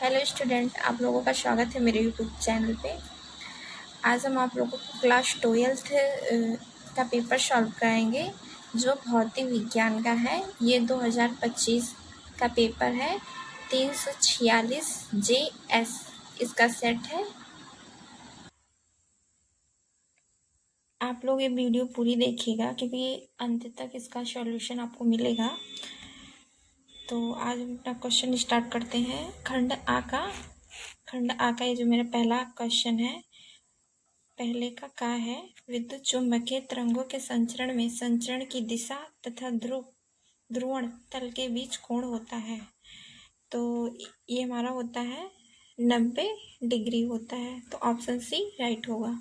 Hello student, आप लोगों का स्वागत है मेरे यूट्यूब चैनल पे। आज हम आप लोगों को क्लास 12th का पेपर सॉल्व कराएंगे जो भौतिक विज्ञान का है। ये 2025 का पेपर है। 346 JS इसका सेट है। आप लोग ये वीडियो पूरी देखिएगा क्योंकि अंत तक इसका सॉल्यूशन आपको मिलेगा। तो आज हम अपना क्वेश्चन स्टार्ट करते हैं। खंड आ का ये जो मेरा पहला क्वेश्चन है, पहले का है, विद्युत चुम्बकीय तरंगों के संचरण में संचरण की दिशा तथा ध्रुवण तल के बीच कोण होता है। तो ये हमारा होता है 90 डिग्री होता है। तो ऑप्शन सी राइट होगा।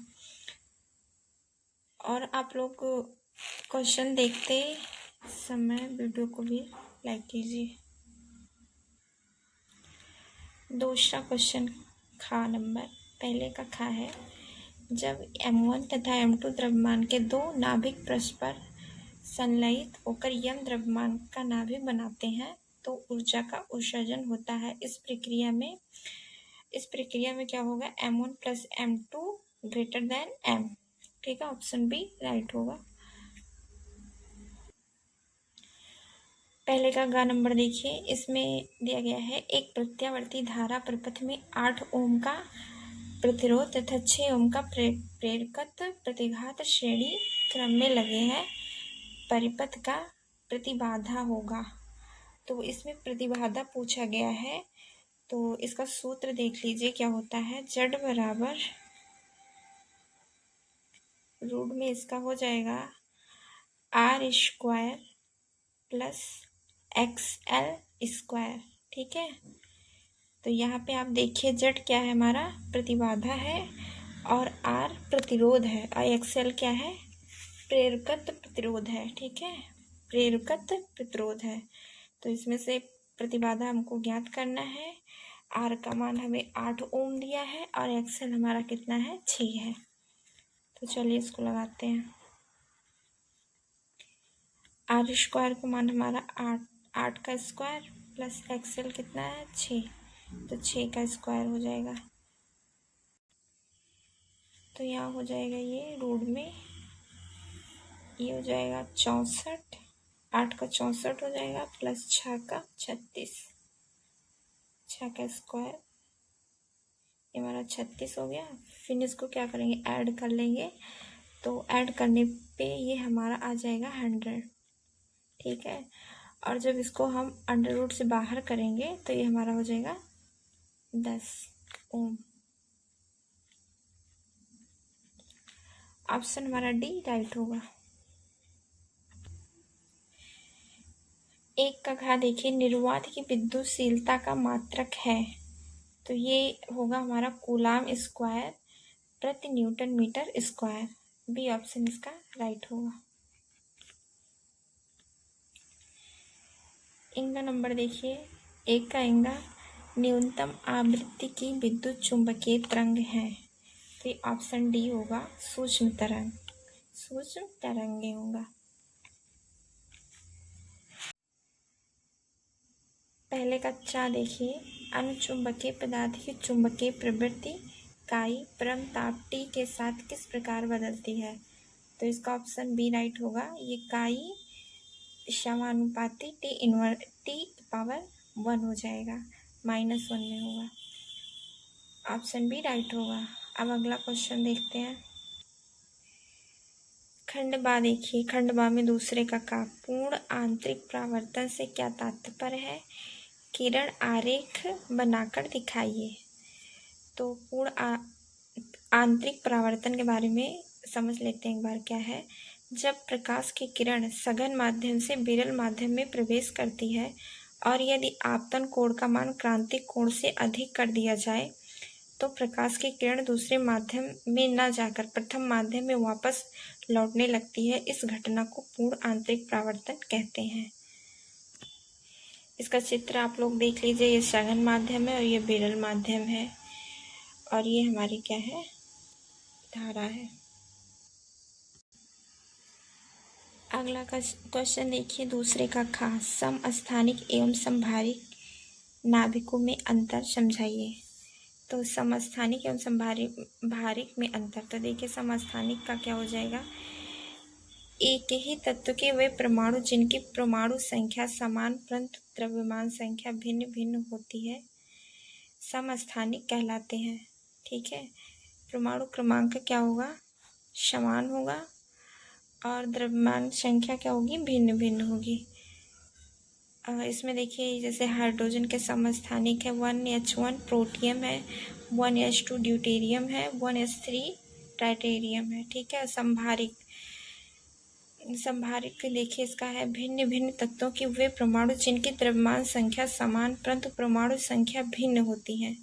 और आप लोग क्वेश्चन देखते समय वीडियो को भी लाइक कीजिए। दूसरा क्वेश्चन नंबर पहले का है, जब M1 तथा M2 द्रव्यमान के दो नाभिक परस्पर संलयित होकर यम द्रव्यमान का नाभिक बनाते हैं तो ऊर्जा का उत्सर्जन होता है। इस प्रक्रिया में क्या होगा? M1 plus M2 greater than M। ठीक है, ऑप्शन बी राइट होगा। पहले का नंबर देखिए, इसमें दिया गया है एक प्रत्यावर्ती धारा प्रपथ में 8 ओम का प्रतिरोध तथा 6 ओम का प्रेरकत्व प्रतिघात श्रेणी क्रम में लगे हैं। परिपथ का प्रतिबाधा होगा। तो इसमें प्रतिबाधा पूछा गया है। तो इसका सूत्र देख लीजिए क्या होता है। Z बराबर रूट में इसका हो जाएगा R² प्लस XL स्क्वायर। ठीक है, तो यहाँ पे आप देखिए Z क्या है? हमारा प्रतिबाधा है और R प्रतिरोध है और XL क्या है? प्रेरकत्व प्रतिरोध है। ठीक है, प्रेरकत्व प्रतिरोध है। तो इसमें से प्रतिबाधा हमको ज्ञात करना है। R का मान हमें 8 ओम दिया है और XL हमारा कितना है? 6 है। तो चलिए इसको लगाते हैं। R² का मान हमारा 8 का स्क्वायर प्लस XL कितना है? 6। तो 6 का स्क्वायर हो जाएगा। तो यहाँ हो जाएगा ये रूट में, ये हो जाएगा 64। 8 का 64 हो जाएगा प्लस 6 का 36। 6 का स्क्वायर ये हमारा 36 हो गया। फिर इसको क्या करेंगे? ऐड कर लेंगे। तो ऐड करने पे ये हमारा आ जाएगा 100। ठीक है, और जब इसको हम अंडर रूट से बाहर करेंगे तो ये हमारा हो जाएगा 10 ओम। ऑप्शन हमारा डी राइट होगा। एक का घा देखिए, निर्वात की विद्युतशीलता का मात्रक है। तो ये होगा हमारा कूलाम स्क्वायर प्रति newton metre square. B option इसका राइट होगा। इंगा नंबर देखिए, एक का इंगा न्यूनतम आवृत्ति की विद्युत चुंबकीय तरंग है। तो ये ऑप्शन डी होगा, सूक्ष्म तरंग। सूक्ष्म तरंगे होगा। पहले का चा देखिए, अनुचुंबकीय पदार्थ की चुंबकीय प्रवृत्ति काई परम ताप T के साथ किस प्रकार बदलती है? तो इसका ऑप्शन बी राइट होगा। ये काई समानुपाती T⁻1 हो जाएगा, -1 में होगा। ऑप्शन बी राइट होगा। अब अगला क्वेश्चन देखते हैं। खंड बा देखिए, खंड बा में दूसरे का पूर्ण आंतरिक परावर्तन से क्या तात्पर्य है? किरण आरेख बनाकर दिखाइए। तो पूर्ण आंतरिक परावर्तन के बारे में समझ लेते हैं एक बार क्या है। जब प्रकाश की किरण सघन माध्यम से विरल माध्यम में प्रवेश करती है और यदि आपतन कोण का मान क्रांतिक कोण से अधिक कर दिया जाए तो प्रकाश की किरण दूसरे माध्यम में न जाकर प्रथम माध्यम में वापस लौटने लगती है। इस घटना को पूर्ण आंतरिक परावर्तन कहते हैं। इसका चित्र आप लोग देख लीजिए। ये सघन माध्यम है और ये विरल माध्यम है और ये हमारी क्या है? धारा है। अगला का क्वेश्चन देखिए, दूसरे का समस्थानिक एवं समभारिक नाभिकों में अंतर समझाइए। तो समस्थानिक एवं भारिक में अंतर, तो देखिए समस्थानिक का क्या हो जाएगा, एक ही तत्व के वे परमाणु जिनकी परमाणु संख्या समान परंतु द्रव्यमान संख्या भिन्न भिन्न होती है समस्थानिक कहलाते हैं। ठीक है, परमाणु क्रमांक क्या होगा, समान होगा और द्रव्यमान संख्या क्या होगी, भिन्न भिन्न होगी। इसमें देखिए जैसे हाइड्रोजन के समस्थानिक है 1H1 प्रोटियम है, 1H2 ड्यूटेरियम है, 1S3 ट्राइटेरियम है। ठीक है, संभारिक देखिए इसका है भिन्न भिन्न तत्वों की वे परमाणु जिनकी द्रव्यमान संख्या समान परंतु परमाणु संख्या भिन्न होती है।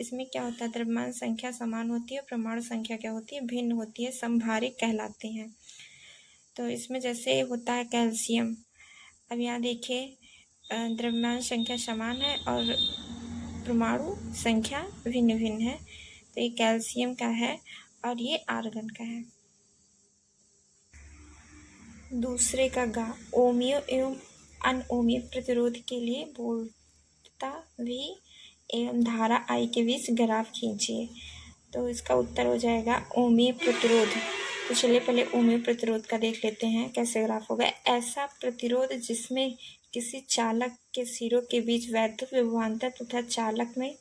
इसमें क्या होता है, द्रव्यमान संख्या समान होती है, परमाणु संख्या क्या होती है, भिन्न होती है, संभारिक कहलाते हैं। तो इसमें जैसे होता है कैल्शियम, अब यहाँ देखिए द्रव्यमान संख्या समान है और परमाणु संख्या भिन्न भिन्न है, तो ये कैल्शियम का है और ये आर्गन का है। दूसरे का गा, ओमियो एवं अनओमियो प्रतिरोध के लिए वोल्टता V एवं धारा I के बीच ग्राफ खींचिए। तो इसका उत्तर हो जाएगा ओमियो प्रतिरोध। तो चलिए पहले ओमियो प्रतिरोध का देख लेते हैं कैसे ग्राफ होगा। ऐसा प्रतिरोध जिसमें किसी चालक के सिरों के बीच वैद्युत विभवांतर तथा चालक में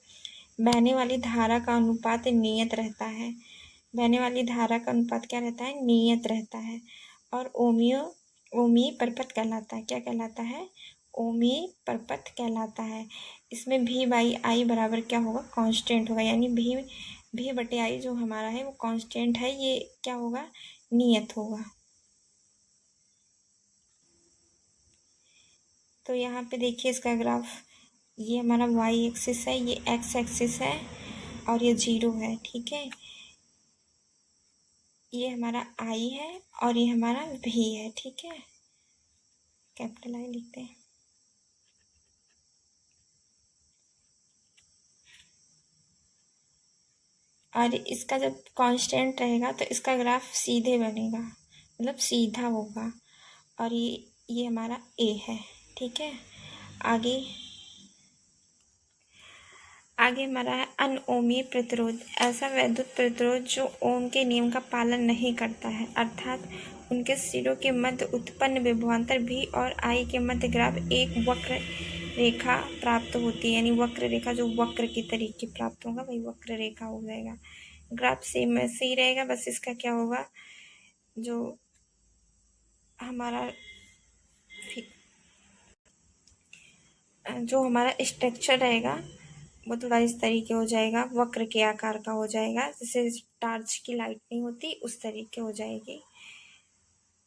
बहने वाली धारा का अनुपात नियत रहता है। बहने वाली धारा का अनुपात क्या रहता है, नियत रहता है। और ओमीय परपथ कहलाता है। क्या कहलाता है, ओमीय परपथ कहलाता है। इसमें V/I बराबर क्या होगा, कांस्टेंट होगा, यानी V/I जो हमारा है वो कांस्टेंट है, ये क्या होगा, नियत होगा। तो यहाँ पे देखिए इसका ग्राफ, ये हमारा y एक्सिस है, ये x एक्सिस है और ये 0 है। ठीक है, ये हमारा I है और ये हमारा V है। ठीक है, कैपिटल I लिखते हैं। और इसका जब कांस्टेंट रहेगा तो इसका ग्राफ सीधे बनेगा, मतलब सीधा होगा। और ये हमारा A है। ठीक है, आगे हमारा है अनओमीय प्रतिरोध। ऐसा वैद्युत प्रतिरोध जो ओम के नियम का पालन नहीं करता है, अर्थात उनके सिरों के मध्य उत्पन्न विभवांतर V और I के मध्य ग्राफ एक वक्र रेखा प्राप्त होती है, यानी वक्र रेखा जो वक्र की तरीके प्राप्त होगा वही वक्र रेखा हो जाएगा। ग्राफ सेम ऐसे ही रहेगा, बस इसका क्या होगा, जो हमारा स्ट्रक्चर रहेगा वो थोड़ा इस तरीके हो जाएगा, वक्र के आकार का हो जाएगा, जैसे टार्च की लाइट नहीं होती उस तरीके हो जाएगी।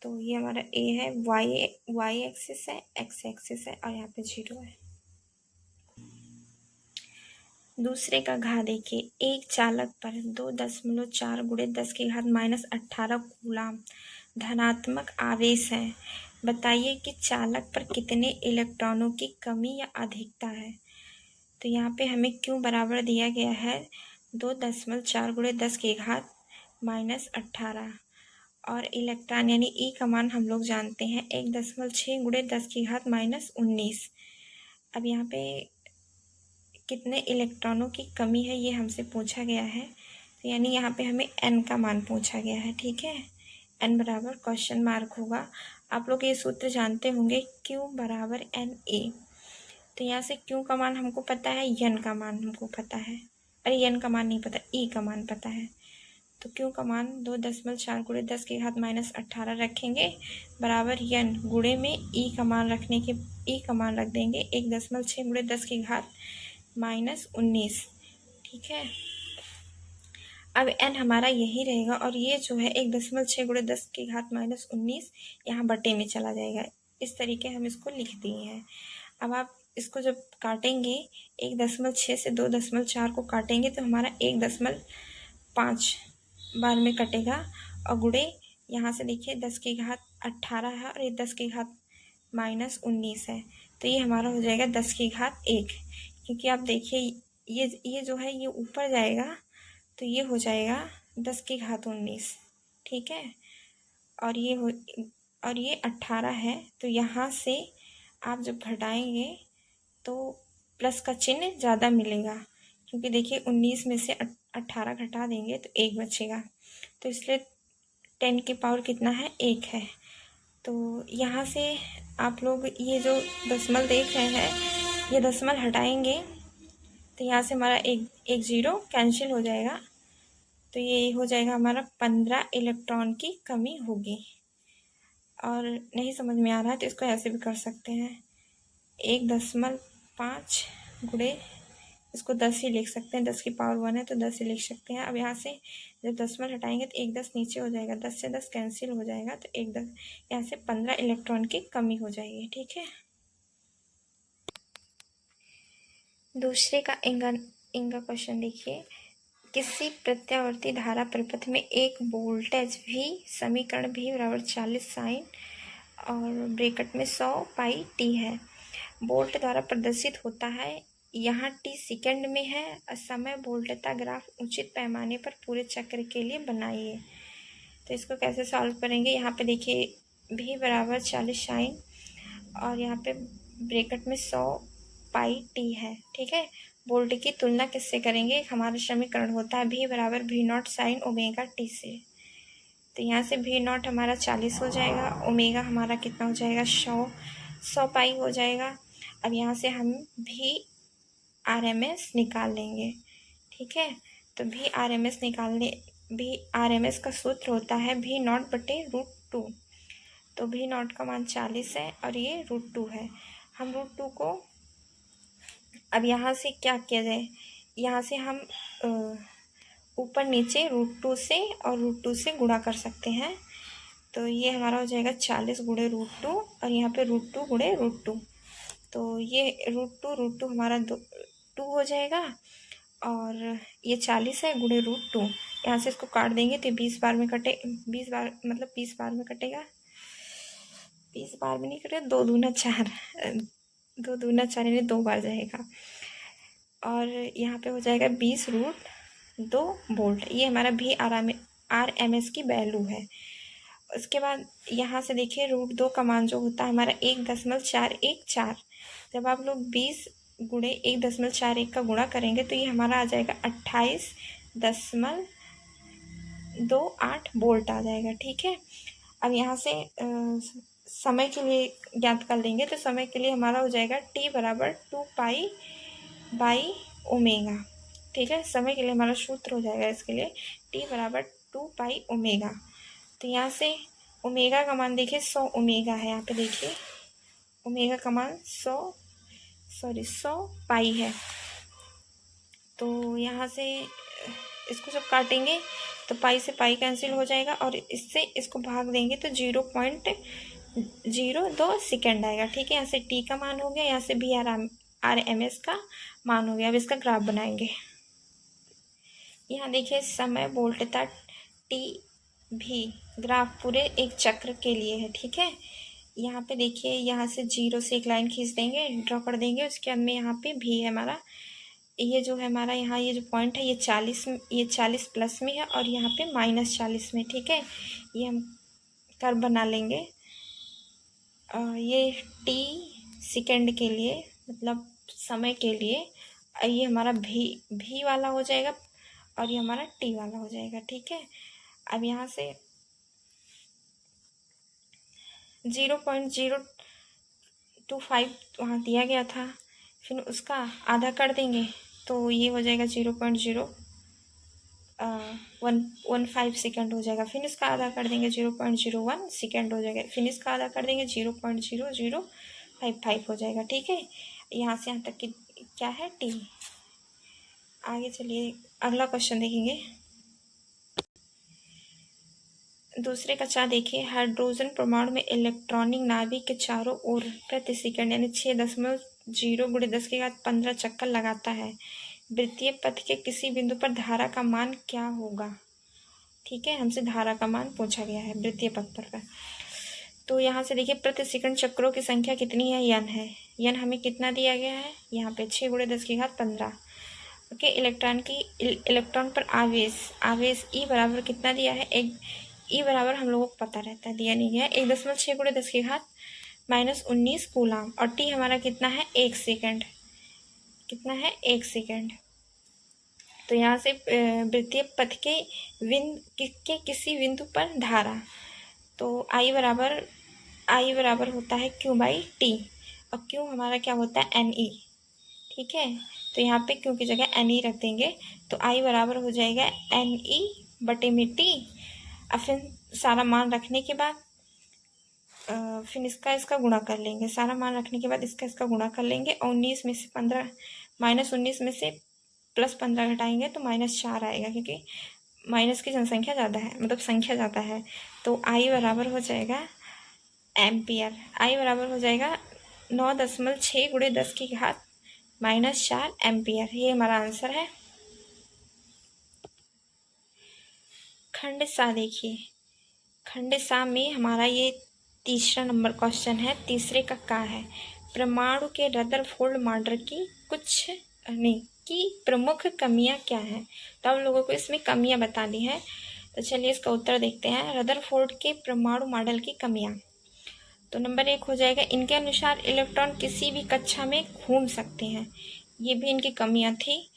तो ये हमारा A है, y एक्सिस है, x एक्सिस है और यहाँ पे 0 है। दूसरे का घा देखिए, एक चालक पर 2.4 × 10⁻18 कूलाम धनात्मक आवेश है। बताइए कि चालक पर कितने इलेक्ट्रॉनों की कमी या अधिकता है। तो यहाँ पे हमें क्यों बराबर दिया गया है 2.4 × 10⁻18 और इलेक्ट्रॉन यानी ई का मान हम लोग जानते हैं 1.6 × 10⁻19। अब यहाँ पे कितने इलेक्ट्रॉनों की कमी है ये हमसे पूछा गया है, तो यानी यहाँ पे हमें n का मान पूछा गया है। ठीक है, n बराबर क्वेश्चन मार्क होगा। आप लोग ये सूत्र जानते होंगे, Q बराबर NA। तो यहाँ से Q का मान हमको पता है, n का मान हमको पता है, अरे n का मान नहीं पता, E का मान पता है। तो Q का मान 2.4 × 10⁻18 रखेंगे बराबर n गुणे में E का मान रख देंगे 1.6 × 10⁻19। ठीक है, अब n हमारा यही रहेगा और ये जो है 1.6 × 10⁻19 यहाँ बटे में चला जाएगा। इस तरीके हम इसको लिख दिए हैं। अब आप इसको जब काटेंगे 1.6 से 2.4 को काटेंगे तो हमारा 1.5 बार में कटेगा और गुणे यहाँ से देखिए 10⁻18 है और ये 10⁻19 है, तो ये हमारा हो जाएगा 10⁻1। क्योंकि आप देखिए ये जो है ये ऊपर जाएगा तो ये हो जाएगा 10⁻19। ठीक है, और ये 18 है, तो यहाँ से आप जब घटाएंगे तो प्लस का चिन्ह ज़्यादा मिलेगा, क्योंकि देखिए 19 में से 18 घटा देंगे तो 1 बचेगा, तो इसलिए 10 की पावर कितना है, 1 है। तो यहाँ से आप लोग ये जो दशमलव देख रहे हैं, ये दशमलव हटाएंगे तो यहाँ से हमारा एक जीरो कैंसिल हो जाएगा, तो ये हो जाएगा हमारा 15 इलेक्ट्रॉन की कमी होगी। और नहीं समझ में आ रहा है तो इसको ऐसे भी कर सकते हैं, 1.5 गुणे, इसको 10 ही लिख सकते हैं, 10 की पावर 1 है तो 10 ही लिख सकते हैं। अब यहाँ से जब दशमलव हटाएंगे तो 1 10 नीचे हो जाएगा, 10 से 10 कैंसिल हो जाएगा, तो 1 10 यहाँ से 15 इलेक्ट्रॉन की कमी हो जाएगी। ठीक है, दूसरे का इनका क्वेश्चन देखिए, किसी प्रत्यावर्ती धारा परिपथ में एक वोल्टेज भी समीकरण भी बराबर 40 साइन और ब्रैकेट में 100 पाई टी है, वोल्ट द्वारा प्रदर्शित होता है, यहाँ टी सेकंड में है और समय वोल्टता ग्राफ उचित पैमाने पर पूरे चक्र के लिए बनाइए। तो इसको कैसे सॉल्व करेंगे, यहाँ पे देखिए भी बराबर 40 साइन और यहाँ पे ब्रैकेट में 100 पाई टी है। ठीक है, वोल्ट की तुलना किससे करेंगे, हमारा समीकरण होता है भी बराबर भी नॉट साइन ओमेगा टी से, तो यहाँ से भी नॉट हमारा 40 हो जाएगा, ओमेगा हमारा कितना हो जाएगा 100 पाई हो जाएगा। अब यहाँ से हम भी RMS निकाल लेंगे। ठीक है, तो भी RMS निकालने, भी RMS का सूत्र होता है भी नॉट बटे √2, तो भी नॉट का मान 40 है और ये √2 है। हम √2 को अब यहाँ से क्या किया जाए, यहाँ से हम ऊपर नीचे √2 से और √2 से गुणा कर सकते हैं, तो ये हमारा हो जाएगा 40 गुणे √2 और यहाँ पे √2 गुणे √2, तो ये √2 हमारा 2 हो जाएगा और ये 40 है गुणे √2, यहाँ से इसको काट देंगे तो 20 बार में कटे, 20 बार मतलब 20 बार में कटेगा, 20 बार में नहीं कटेगा, 2 दूना 4, 2 दूना 4 यानी 2 बार जाएगा और यहाँ पे हो जाएगा 20√2 वोल्ट, ये हमारा भी RMS की वैल्यू है। उसके बाद यहाँ से देखिए √2 का मान जो होता है हमारा 1.414, जब आप लोग 20 गुणे 1.41 का गुणा करेंगे तो ये हमारा आ जाएगा 28.28 वोल्ट आ जाएगा। ठीक है, अब यहाँ से समय के लिए ज्ञात कर लेंगे, तो समय के लिए हमारा हो जाएगा T बराबर 2 पाई बाई ओमेगा। ठीक है, समय के लिए हमारा सूत्र हो जाएगा इसके लिए T बराबर 2 पाई ओमेगा, तो यहाँ से ओमेगा का मान देखिए 100 ओमेगा है, यहाँ पे देखिए ओमेगा का मान 100 पाई है, तो यहाँ से इसको जब काटेंगे तो पाई से पाई कैंसिल हो जाएगा और इससे इसको भाग देंगे तो 0.02 सेकेंड आएगा। ठीक है, यहाँ से टी का मान हो गया, यहाँ से भी RMS का मान हो गया। अब इसका ग्राफ बनाएंगे, यहाँ देखिए समय वोल्टता टी भी ग्राफ पूरे एक चक्र के लिए है। ठीक है, यहाँ पे देखिए यहाँ से 0 से एक लाइन खींच देंगे, ड्रॉ कर देंगे, उसके अंदर में यहाँ पे भी है हमारा, ये जो है हमारा यहाँ ये जो पॉइंट है ये 40 प्लस में है और यहाँ पे -40 में। ठीक है, ये हम कर्व बना लेंगे, ये T सेकेंड के लिए मतलब समय के लिए, ये हमारा भी वाला हो जाएगा और ये हमारा T वाला हो जाएगा। ठीक है, अब यहाँ से 0.025 वहाँ दिया गया था, फिर उसका आधा कर देंगे तो ये हो जाएगा 0.015 सेकेंड हो जाएगा, फिर इसका आधा कर देंगे 0.01 सेकेंड हो जाएगा, फिर इसका आधा कर देंगे 0.0055 हो जाएगा। ठीक है, यहाँ से यहाँ तक की क्या है T। आगे चलिए अगला क्वेश्चन देखेंगे, दूसरे का चार्ट देखिए, हाइड्रोजन परमाणु में इलेक्ट्रॉनिक नाभिक के चारों ओर प्रति सेकंड यानी 6.0 गुणे 10⁻15 चक्कर लगाता है, वृत्तीय पथ के किसी बिंदु पर धारा का मान क्या होगा। ठीक है, हमसे धारा का मान पूछा गया है वृत्तीय पथ पर। तो यहाँ से देखिए प्रति सेकंड चक्रों की संख्या कितनी है, n है, n हमें कितना दिया गया है यहाँ पे 6 गुणे 10⁻15। ओके, इलेक्ट्रॉन पर आवेश E बराबर कितना दिया है, एक E बराबर हम लोगों को पता रहता है, दिया नहीं गया, 1.6 गुणे 10⁻−19 कूलाम और T हमारा कितना है 1 सेकेंड। कितना है 1 सेकेंड। तो यहाँ से वृत्तीय पथ के किसी बिंदु पर धारा, तो आई बराबर होता है Q बाई टी, और Q हमारा क्या होता है NE। ठीक है, तो यहाँ पे Q की जगह NE रख देंगे, तो आई बराबर हो जाएगा NE बटे में टी। अब फिर सारा मान रखने के बाद फिर इसका गुणा कर लेंगे। सारा मान रखने के बाद इसका गुणा कर लेंगे, और 19 में से 15 -19 में से +15 घटाएंगे तो -4 आएगा, क्योंकि माइनस की जनसंख्या ज़्यादा है, मतलब संख्या ज़्यादा है। तो आई बराबर हो जाएगा एम्पियर। आई बराबर हो जाएगा 9.6 × 10⁻⁻4 एम्पियर। ये हमारा आंसर है। खंड सा देखिए, खंड सा में हमारा ये तीसरा नंबर क्वेश्चन है। तीसरे का है परमाणु के रदरफोर्ड मॉडल की प्रमुख कमियां क्या हैं। तो हम लोगों को इसमें कमियां बतानी है। तो चलिए इसका उत्तर देखते हैं। रदरफोर्ड के परमाणु मॉडल की कमियां, तो नंबर 1 हो जाएगा, इनके अनुसार इलेक्ट्रॉन किसी भी कक्षा में घूम सकते हैं। ये भी इनकी कमियां थी।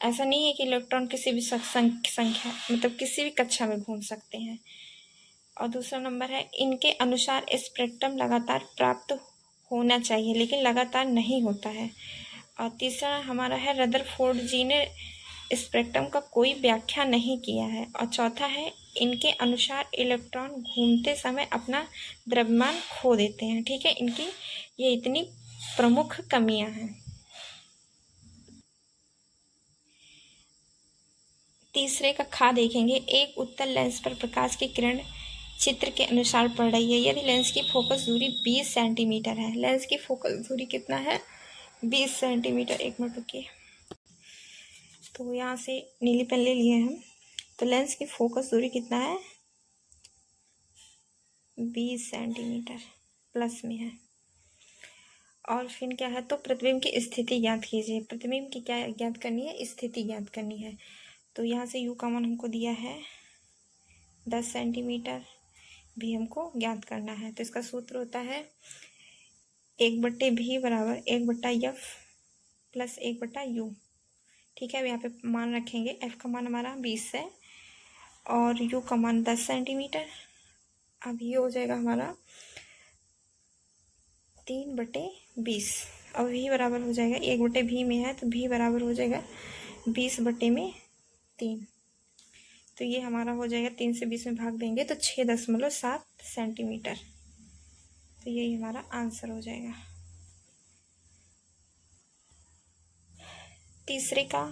ऐसा नहीं है कि इलेक्ट्रॉन किसी भी संख्या मतलब किसी भी कक्षा में घूम सकते हैं। और दूसरा नंबर है, इनके अनुसार स्पेक्ट्रम लगातार प्राप्त होना चाहिए, लेकिन लगातार नहीं होता है। और तीसरा हमारा है, रदरफोर्ड जी ने स्पेक्ट्रम का कोई व्याख्या नहीं किया है। और चौथा है, इनके अनुसार इलेक्ट्रॉन घूमते समय अपना द्रव्यमान खो देते हैं। ठीक है, इनकी ये इतनी प्रमुख कमियां हैं। तीसरे का देखेंगे, एक उत्तल लेंस पर प्रकाश की किरण चित्र के अनुसार पड़ रही है। यदि लेंस की फोकस दूरी 20 सेंटीमीटर है। लेंस की फोकस दूरी कितना है 20 सेंटीमीटर। 1 मिनट रुकिए। तो यहाँ से नीली पेन ले लिए हम। तो लेंस की फोकस दूरी कितना है 20 सेंटीमीटर प्लस में है। और फिर क्या है, तो प्रतिबिंब की स्थिति ज्ञात कीजिए। प्रतिबिंब की क्या ज्ञात करनी है, स्थिति ज्ञात करनी है। तो यहाँ से U का मान हमको दिया है 10 सेंटीमीटर, भी हमको ज्ञात करना है। तो इसका सूत्र होता है 1/V बराबर 1/F प्लस 1/U। ठीक है, अब यहाँ पे मान रखेंगे। F का मान हमारा 20 है और U का मान 10 सेंटीमीटर। अब ये हो जाएगा हमारा 3/20। अब V बराबर हो जाएगा 1/V में है, तो V बराबर हो जाएगा 20/3। तो ये हमारा हो जाएगा 3 से 20 में भाग देंगे तो 6.7 सेंटीमीटर। तो यही हमारा आंसर हो जाएगा। तीसरे का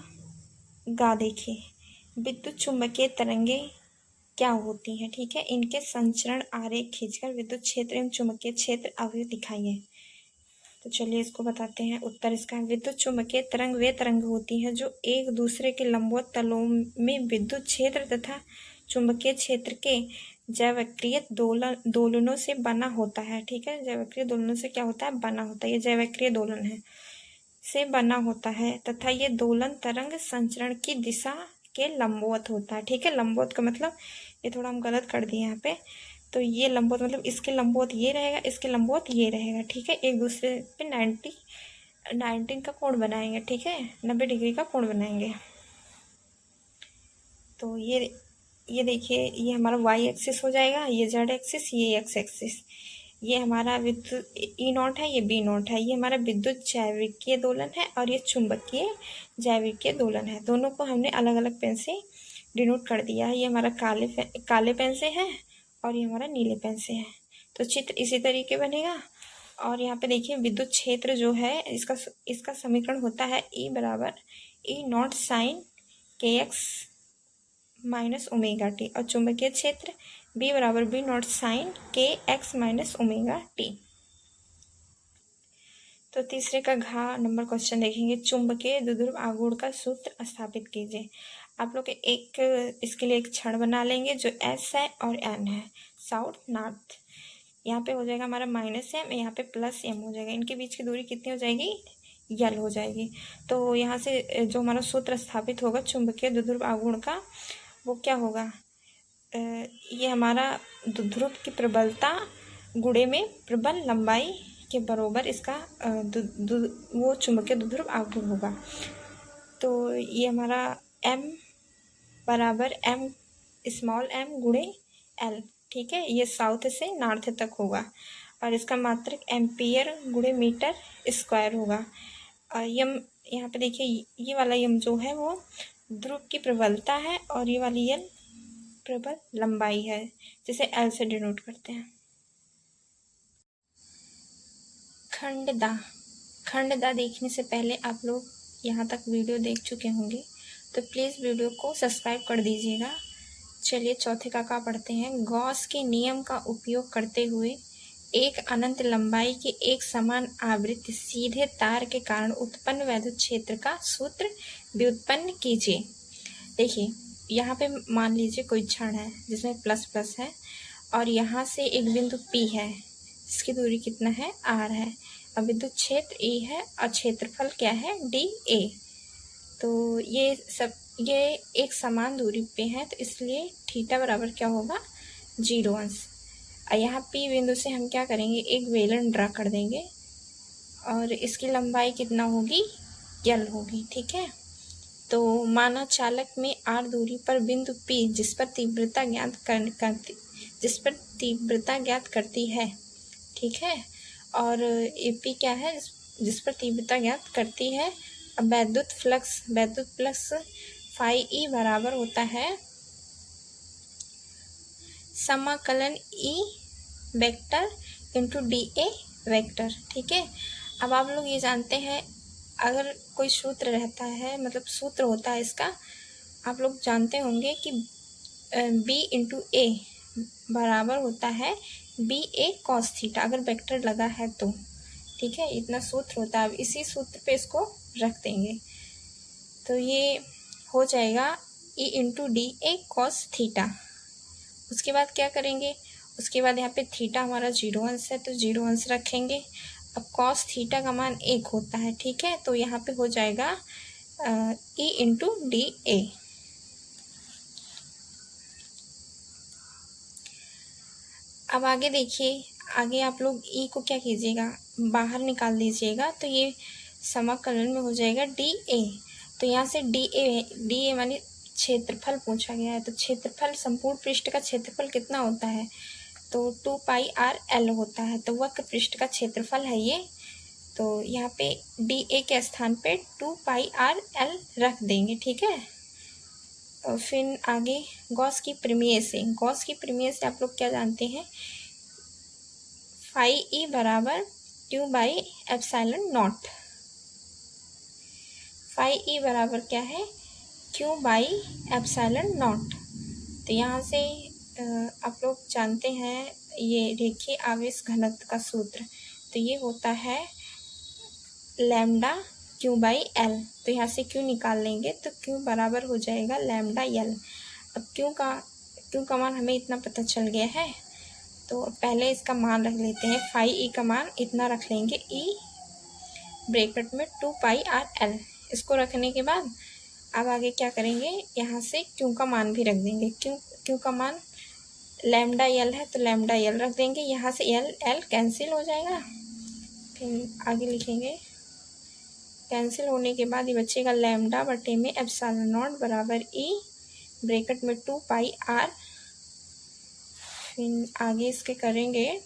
देखिए, विद्युत चुंबकीय तरंगे क्या होती हैं। ठीक है, इनके संचरण आरेख खींचकर विद्युत क्षेत्र एवं चुंबकीय क्षेत्र अवयव दिखाइए। तो चलिए इसको बताते हैं। उत्तर इसका, विद्युत चुंबकीय तरंग वे तरंग होती हैं जो एक दूसरे के लंबवत तलों में विद्युत क्षेत्र तथा चुंबकीय क्षेत्र के जैवक्रिय दोलनों से बना होता है। ठीक है, जैवक्रिय दोलनों से क्या होता है, बना होता है। ये जैवक्रिय दोलन है, से बना होता है तथा ये दोलन तरंग संचरण की दिशा के लंबवत होता है। ठीक है, लंबवत का मतलब ये थोड़ा हम गलत कर दिए यहाँ पे। तो ये लंबवत मतलब इसके लंबवत ये रहेगा, इसके लंबवत ये रहेगा। ठीक है, एक दूसरे पे 90 का कोण बनाएंगे। ठीक है, 90 डिग्री का कोण बनाएंगे। तो ये देखिए, ये हमारा वाई एक्सिस हो जाएगा, ये जेड एक्सिस, ये एक्स एक्सिस। ये हमारा विद्युत E0 है, ये B0 है। ये हमारा विद्युत जैविकीय दोलन है और ये चुंबकीय जैविकीय दोलन है। दोनों को हमने अलग अलग पेन से डिनोट कर दिया है। ये हमारा काले पेन से है और ये हमारा नीले पेन से है। तो चित्र इसी तरीके बनेगा। और यहाँ पे देखिए, विद्युत क्षेत्र जो है इसका समीकरण होता है E बराबर E0 sine kx minus omega t, और चुंबकीय क्षेत्र B बराबर B0 sine kx minus omega t. तो तीसरे का नंबर क्वेश्चन देखेंगे, चुंबकीय द्विध्रुव आघूर्ण का सूत्र स्थापित कीजिए। आप लोग इसके लिए एक क्षण बना लेंगे जो S है और N है, साउथ नॉर्थ। यहाँ पे हो जाएगा हमारा -m, यहाँ पे +m हो जाएगा। इनके बीच की दूरी कितनी हो जाएगी, L हो जाएगी। तो यहाँ से जो हमारा सूत्र स्थापित होगा चुंबकीय द्विध्रुव आघूर्ण का, वो क्या होगा, ये हमारा द्विध्रुव की प्रबलता गुणे में प्रबल लंबाई के बराबर इसका वो चुंबकीय द्विध्रुव आघूर्ण होगा। तो ये हमारा m बराबर m स्मॉल m गुणे l, ठीक है। ये साउथ से नॉर्थ तक होगा और इसका मात्रक एम्पियर गुणे मीटर स्क्वायर होगा। और यम यहाँ पे देखिए, ये वाला यम जो है वो ध्रुव की प्रबलता है और ये वाली यल प्रबल लंबाई है, जिसे एल से डिनोट करते हैं। खंडदा देखने से पहले आप लोग यहाँ तक वीडियो देख चुके होंगे, तो प्लीज़ वीडियो को सब्सक्राइब कर दीजिएगा। चलिए चौथे का पढ़ते हैं। गॉस के नियम का उपयोग करते हुए एक अनंत लंबाई के एक समान आवृत्त सीधे तार के कारण उत्पन्न वैद्युत क्षेत्र का सूत्र व्युत्पन्न कीजिए। देखिए यहाँ पे मान लीजिए कोई क्षण है जिसमें प्लस प्लस है और यहाँ से एक बिंदु P है, इसकी दूरी कितना है, R है। अब विद्युत क्षेत्र E है और क्षेत्रफल क्या है, dA। तो ये एक समान दूरी पे है, तो इसलिए थीटा बराबर क्या होगा, 0 अंश। और यहाँ P बिंदु से हम क्या करेंगे, एक बेलन ड्रा कर देंगे और इसकी लंबाई कितना होगी, L होगी, ठीक है। तो माना चालक में R दूरी पर बिंदु P जिस पर तीव्रता ज्ञात करती है, ठीक है, और P क्या है, जिस पर तीव्रता ज्ञात करती है। अब वैद्युत फ्लक्स फाई E बराबर होता है समाकलन E vector into dA vector, ठीक है। अब आप लोग ये जानते हैं, अगर कोई सूत्र रहता है, मतलब सूत्र होता है इसका, आप लोग जानते होंगे कि B इंटू A बराबर होता है BA cos थीटा, अगर वेक्टर लगा है तो, ठीक है। इतना सूत्र होता है। अब इसी सूत्र पे इसको रख देंगे तो ये हो जाएगा E into DA cos theta. उसके बाद क्या करेंगे, उसके बाद यहाँ पे थीटा हमारा 0 अंश है तो 0 अंश रखेंगे। अब cos थीटा का मान 1 होता है, ठीक है, तो यहाँ पे हो जाएगा E इंटू DA। अब आगे देखिए, आगे आप लोग E को क्या कीजिएगा, बाहर निकाल दीजिएगा, तो ये समाकलन में हो जाएगा dA। तो यहाँ से dA माने क्षेत्रफल पूछा गया है, तो क्षेत्रफल संपूर्ण पृष्ठ का क्षेत्रफल कितना होता है, तो 2πr_l होता है। तो वक्र पृष्ठ का क्षेत्रफल है ये। तो यहाँ पे dA के स्थान पे 2πr_l रख देंगे, ठीक है। और फिर आगे गॉस की प्रमेय से आप लोग क्या जानते हैं, फाई E बराबर Q/ε0। फाई E बराबर क्या है, Q/ε0। तो यहाँ से आप लोग जानते हैं ये रेखीय आवेश घनत्व का सूत्र, तो ये होता है लैम्डा Q/L। तो यहाँ से Q निकाल लेंगे तो Q बराबर हो जाएगा लैम्डा L। अब Q का मान हमें इतना पता चल गया है, तो पहले इसका मान रख लेते हैं। फाई E का मान इतना रख लेंगे, E ब्रैकेट में 2πr_l। इसको रखने के बाद अब आगे क्या करेंगे, यहाँ से Q का मान भी रख देंगे। Q का मान लैम्डा L है तो लैम्डा L रख देंगे। यहाँ से L कैंसिल हो जाएगा। फिर आगे लिखेंगे, कैंसिल होने के बाद ये बचेगा लैम्डा बटे में ε0 बराबर E ब्रैकेट में 2πr। फिर आगे इसके करेंगे,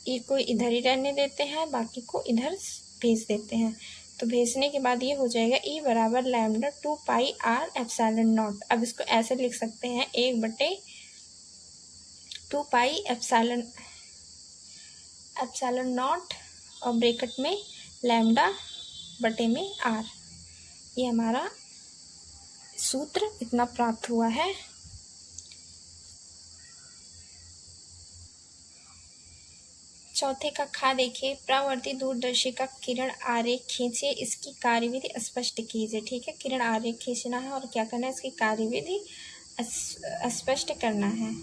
E को इधर ही रहने देते हैं, बाकी को इधर भेज देते हैं। तो भेजने के बाद ये हो जाएगा E बराबर लैम्डा 2πr_ε0। अब इसको ऐसे लिख सकते हैं, 1/2π_ε0 और ब्रैकेट में लैम्डा बटे में R। ये हमारा सूत्र इतना प्राप्त हुआ है। चौथे का खा देखिए, प्रावर्ती दूरदर्शी का किरण आरेख खींचिए, इसकी कार्यविधि स्पष्ट कीजिए, ठीक है। किरण आरेख खींचना है और क्या करना है, इसकी कार्यविधि स्पष्ट करना है।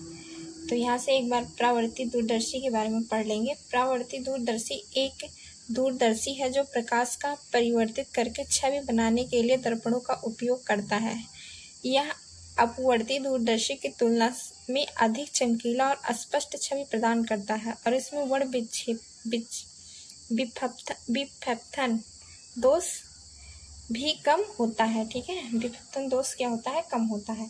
तो यहाँ से एक बार प्रावर्ती दूरदर्शी के बारे में पढ़ लेंगे। प्रावर्ती दूरदर्शी एक दूरदर्शी है जो प्रकाश का परिवर्तित करके छवि बनाने के लिए दर्पणों का उपयोग करता है। यह अपवर्ती दूरदर्शी की तुलना में अधिक चमकीला और स्पष्ट छवि प्रदान करता है और इसमें विपथन दोष भी कम होता है। ठीक है, विपथन दोष क्या होता है, कम होता है।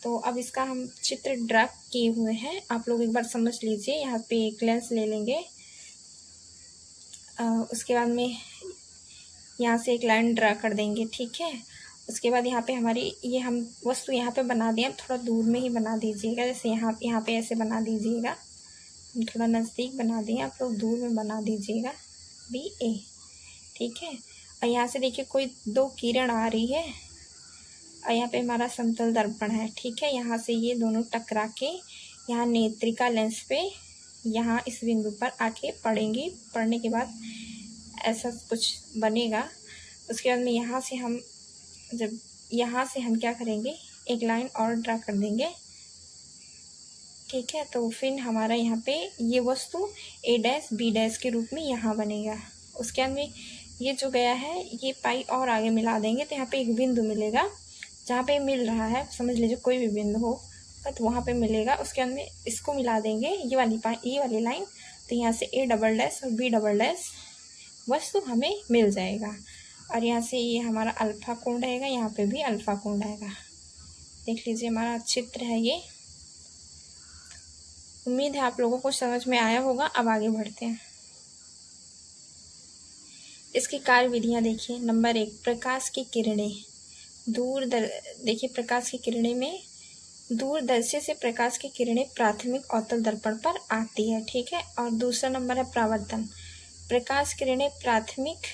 तो अब इसका हम चित्र ड्रा किए हुए हैं, आप लोग एक बार समझ लीजिए। यहाँ पे एक लेंस ले लेंगे, उसके बाद में यहाँ से एक लाइन ड्रा कर देंगे। ठीक है, उसके बाद यहाँ पे हमारी ये हम वस्तु यहाँ पे बना दें। थोड़ा दूर में ही बना दीजिएगा, जैसे यहाँ पे ऐसे बना दीजिएगा। हम थोड़ा नज़दीक बना दें, आप लोग दूर में बना दीजिएगा BA। ठीक है, और यहाँ से देखिए कोई दो किरण आ रही है, और यहाँ पे हमारा समतल दर्पण है। ठीक है, यहाँ से ये दोनों टकरा के यहाँ नेत्रिका लेंस पे यहाँ इस बिंदु पर आके पड़ेंगी। पड़ने के बाद ऐसा कुछ बनेगा। उसके बाद में यहाँ से हम क्या करेंगे, एक लाइन और ड्रा कर देंगे। ठीक है, तो फिर हमारा यहाँ पे ये वस्तु A' के रूप में यहाँ बनेगा। उसके बाद में ये जो गया है ये पाई और आगे मिला देंगे, तो यहाँ पे एक बिंदु मिलेगा जहाँ पे मिल रहा है, समझ लीजिए कोई भी बिंदु हो तो वहाँ पे मिलेगा। उसके बाद में इसको मिला देंगे, ये वाली लाइन, तो यहाँ से A' और B' वस्तु हमें मिल जाएगा। और यहाँ से ये हमारा अल्फा कोण रहेगा, यहाँ पे भी अल्फा कोण रहेगा। देख लीजिए हमारा चित्र है ये। उम्मीद है आप लोगों को समझ में आया होगा। अब आगे बढ़ते हैं। इसकी कार्य विधियाँ देखिए। नंबर 1, प्रकाश की किरणें। देखिए प्रकाश की किरणें में दूरदर्शी से प्रकाश की किरणें प्राथमिक अवतल दर्पण पर आती है। ठीक है, और दूसरा नंबर है प्रावर्तन। प्रकाश किरणें प्राथमिक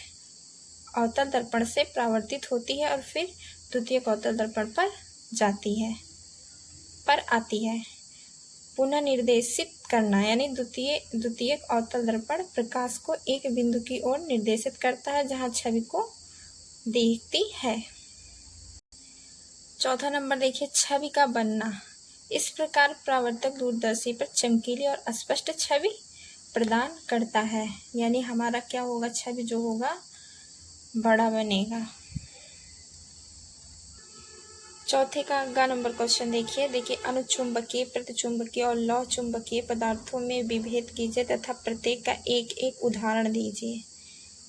अवतल दर्पण से परावर्तित होती है और फिर द्वितीयक अवतल दर्पण पर आती है। पुनः निर्देशित करना, यानी द्वितीयक अवतल दर्पण प्रकाश को एक बिंदु की ओर निर्देशित करता है जहां छवि को देखती है। चौथा नंबर देखिए, छवि का बनना। इस प्रकार परावर्तक दूरदर्शी पर चमकीली और स्पष्ट छवि प्रदान करता है, यानी हमारा क्या होगा, छवि जो होगा बड़ा बनेगा। चौथे का ग नंबर क्वेश्चन देखिए अनुचुंबकीय, प्रतिचुंबकीय और लौह चुंबकीय पदार्थों में विभेद कीजिए तथा प्रत्येक का एक एक उदाहरण दीजिए।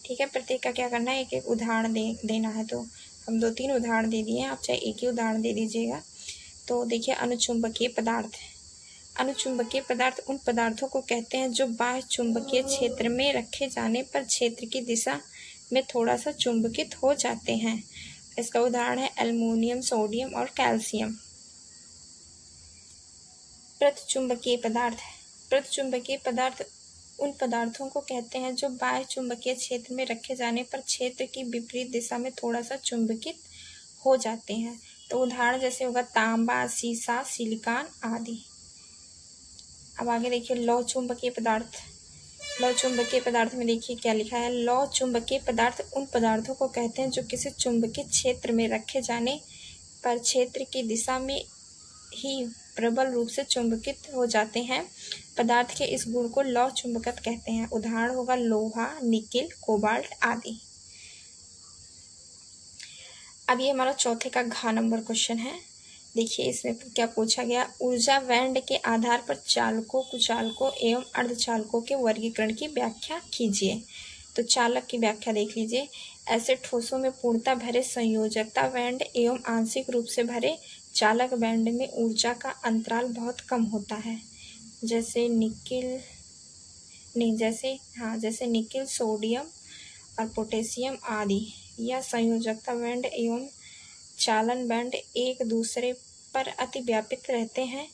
ठीक है, प्रत्येक का क्या करना है, एक एक उदाहरण देना है। तो हम 2-3 उदाहरण दे दिए हैं, आप चाहे एक ही उदाहरण दे दीजिएगा। तो देखिए अनुचुंबकीय पदार्थ। अनुचुंबकीय पदार्थ उन पदार्थों को कहते हैं जो बाह्य चुंबकीय क्षेत्र में रखे जाने पर क्षेत्र की दिशा में थोड़ा सा चुंबकित हो जाते हैं। इसका उदाहरण है एल्युमिनियम, सोडियम और कैल्शियम। प्रतिचुंबकीय पदार्थ। प्रतिचुंबकीय पदार्थ उन पदार्थों को कहते हैं जो बाह्य चुंबकीय क्षेत्र में रखे जाने पर क्षेत्र की विपरीत दिशा में थोड़ा सा चुंबकित हो जाते हैं। तो उदाहरण जैसे होगा तांबा, सीसा, सिलिकॉन आदि। अब आगे देखिए लौह चुंबकीय पदार्थ। लौह चुंबकीय पदार्थ में देखिए क्या लिखा है, लौह चुंबकीय पदार्थ उन पदार्थों को कहते हैं जो किसी चुंबकीय क्षेत्र में रखे जाने पर क्षेत्र की दिशा में ही प्रबल रूप से चुंबकित हो जाते हैं। पदार्थ के इस गुण को लौह चुंबकत्व कहते हैं। उदाहरण होगा लोहा, निकेल, कोबाल्ट आदि। अब ये हमारा चौथे का घ नंबर क्वेश्चन है। देखिए इसमें क्या पूछा गया, ऊर्जा बैंड के आधार पर चालकों, कुचालकों एवं अर्धचालकों के वर्गीकरण की व्याख्या कीजिए। तो चालक की व्याख्या देख लीजिए। ऐसे ठोसों में पूर्णतः भरे संयोजकता बैंड एवं आंशिक रूप से भरे चालक बैंड में ऊर्जा का अंतराल बहुत कम होता है, जैसे निकेल, सोडियम और पोटेशियम आदि। यह संयोजकता बैंड एवं चालन बैंड एक दूसरे पर अति व्यापित रहते हैं।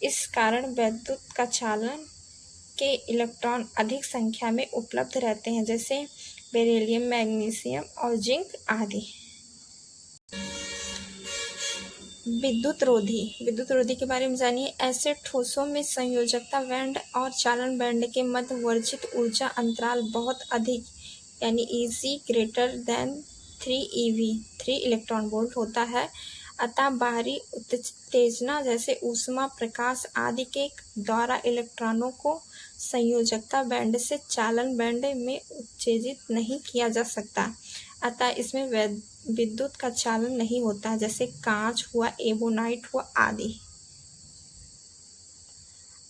इस कारण विद्युत का चालन के इलेक्ट्रॉन अधिक संख्या में उपलब्ध रहते हैं, जैसे बेरिलियम, मैग्नीशियम और जिंक आदि। विद्युत रोधी के बारे में जानिए। ऐसे ठोसों में संयोजकता बैंड और चालन बैंड के मध्य वर्जित ऊर्जा अंतराल बहुत अधिक, यानी Eg greater than 3 eV 3 electron volt होता है। अतः बाहरी उत्तेजना जैसे ऊष्मा, प्रकाश आदि के द्वारा इलेक्ट्रॉनों को संयोजकता बैंड से चालन बैंड में उत्तेजित नहीं किया जा सकता। अतः इसमें विद्युत का चालन नहीं होता, जैसे कांच हुआ, एबोनाइट हुआ आदि।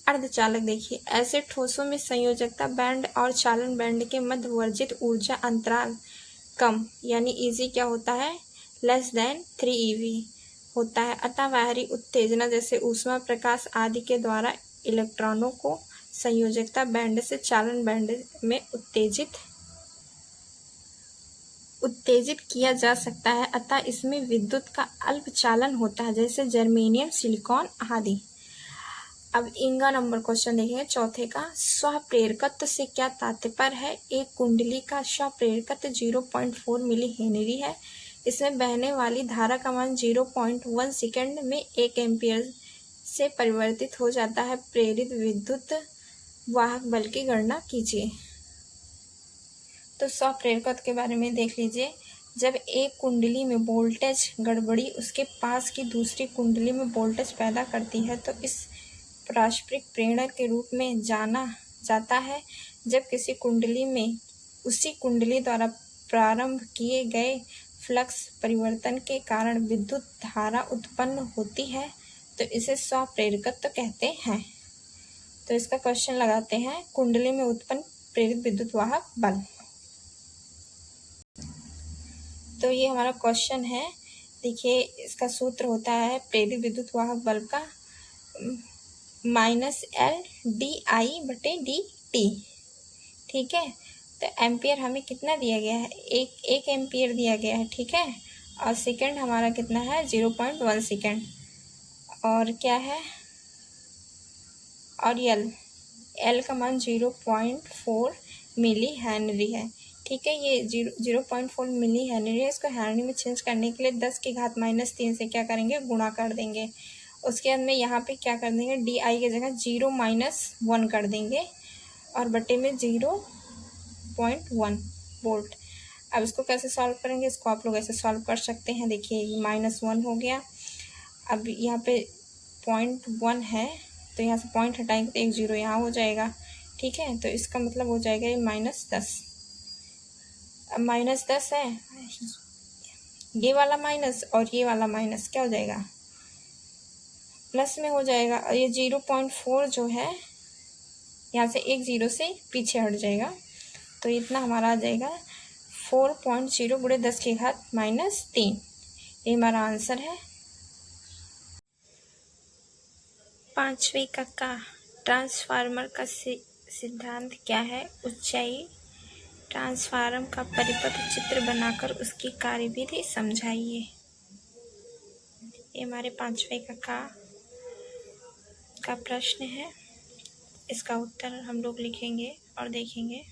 अर्धचालक देखिए, ऐसे ठोसों में संयोजकता बैंड और चालन बैंड के मध्य वर्जित ऊर्जा अंतराल कम यानी ईजी क्या होता है, लेस देन 3 eV होता है। अतः बाहरी उत्तेजना जैसे ऊष्मा, प्रकाश आदि के द्वारा इलेक्ट्रॉनों को संयोजकता बैंड से चालन बैंड में उत्तेजित किया जा सकता है। अतः इसमें विद्युत का अल्प चालन होता है, जैसे जर्मेनियम, सिलिकॉन आदि। अब इंगा नंबर क्वेश्चन देखेंगे चौथे का। स्वप्रेरकत्व से क्या तात्पर्य है? एक कुंडली का स्वप्रेरकत्व 0.4 मिली हेनरी है। इसमें बहने वाली धारा का मान 0.1 सेकेंड में 1 एम्पियर से परिवर्तित हो जाता है। प्रेरित विद्युत वाहक बल की गणना कीजिए। तो स्वप्रेरकत्व के बारे में देख लीजिए। जब एक कुंडली में वोल्टेज गड़बड़ी उसके पास की दूसरी कुंडली में वोल्टेज पैदा करती है तो इस पारस्परिक प्रेरणा के रूप में जाना जाता है। जब किसी कुंडली में उसी कुंडली द्वारा प्रारंभ किए गए फ्लक्स परिवर्तन के कारण विद्युत धारा उत्पन्न होती है तो इसे स्वप्रेरकत्व कहते हैं। तो इसका क्वेश्चन लगाते हैं, कुंडली में उत्पन्न प्रेरित विद्युत वाहक बल। तो ये हमारा क्वेश्चन है। देखिए, इसका सूत्र होता है प्रेरित विद्युत वाहक बल का -L/dI/dt। ठीक है, तो एम्पियर हमें कितना दिया गया है, एक एम्पियर दिया गया है। ठीक है, और सेकंड हमारा कितना है, 0.1 सेकंड। और क्या है, और एल का मान 0.4 मिली हेनरी है। ठीक है, ये 0.4 मिली हेनरी है। इसको हेनरी में चेंज करने के लिए 10⁻³ से क्या करेंगे, गुणा कर देंगे। उसके बाद में यहाँ पे क्या कर देंगे, DI की जगह 0-1 कर देंगे और बटे में 0.1 वोल्ट। अब इसको कैसे सॉल्व करेंगे, इसको आप लोग ऐसे सॉल्व कर सकते हैं। देखिए, ये -1 हो गया। अब यहाँ पे 0.1 है तो यहाँ से पॉइंट हटाएंगे तो 1 0 यहाँ हो जाएगा। ठीक है, तो इसका मतलब हो जाएगा ये -10। अब -10 है, ये वाला माइनस और ये वाला माइनस क्या हो जाएगा, प्लस में हो जाएगा। और ये 0.4 जो है यहाँ से 1 0 से पीछे हट जाएगा तो इतना हमारा आ जाएगा 4.0 × 10⁻³ ये हमारा आंसर है। पांचवी का ट्रांसफार्मर का सिद्धांत क्या है? ऊंचाई ट्रांसफार्मर का परिपथ चित्र बनाकर उसकी कार्यविधि समझाइए। ये हमारे पांचवे का प्रश्न है। इसका उत्तर हम लोग लिखेंगे और देखेंगे।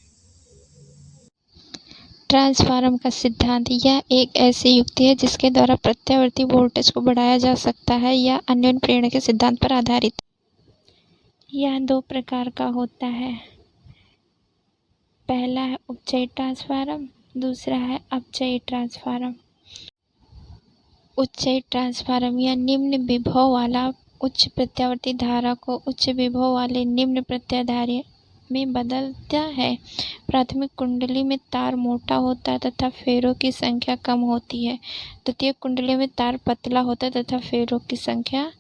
ट्रांसफार्मर का सिद्धांत, यह एक ऐसी युक्ति है जिसके द्वारा प्रत्यावर्ती वोल्टेज को बढ़ाया जा सकता है। यह अन्योन्य प्रेरणा के सिद्धांत पर आधारित। यह 2 प्रकार का होता है। पहला है उपचयी ट्रांसफार्मर, दूसरा है अपचयी ट्रांसफार्मर। उपचयी ट्रांसफार्मर यह निम्न विभव वाला उच्च प्रत्यावर्ती धारा को उच्च विभव वाले निम्न प्रत्याधार्य में बदलता है। प्राथमिक कुंडली में तार मोटा होता है तथा फेरों की संख्या कम होती है। द्वितीय कुंडली में तार पतला होता है तथा फेरों की संख्या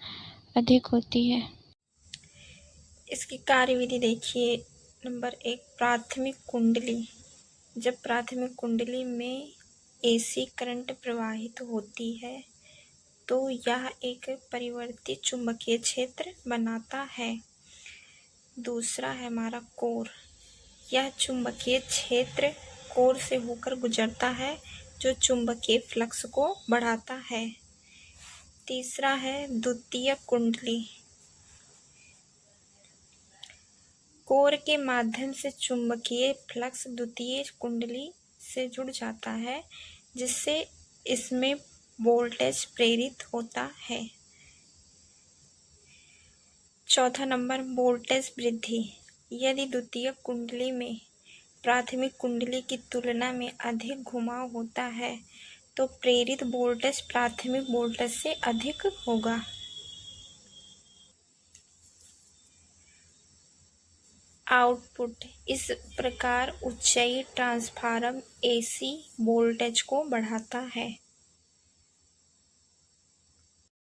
अधिक होती है। इसकी कार्यविधि देखिए। नंबर 1, प्राथमिक कुंडली। जब प्राथमिक कुंडली में AC करंट प्रवाहित होती है तो यह एक परिवर्ती चुंबकीय क्षेत्र बनाता है। दूसरा है हमारा कोर। यह चुंबकीय क्षेत्र कोर से होकर गुजरता है जो चुंबकीय फ्लक्स को बढ़ाता है। तीसरा है द्वितीय कुंडली। कोर के माध्यम से चुंबकीय फ्लक्स द्वितीय कुंडली से जुड़ जाता है जिससे इसमें वोल्टेज प्रेरित होता है। चौथा नंबर, वोल्टेज वृद्धि। यदि द्वितीय कुंडली में प्राथमिक कुंडली की तुलना में अधिक घुमाव होता है तो प्रेरित वोल्टेज प्राथमिक वोल्टेज से अधिक होगा। आउटपुट। इस प्रकार उपचयी ट्रांसफार्मर AC वोल्टेज को बढ़ाता है।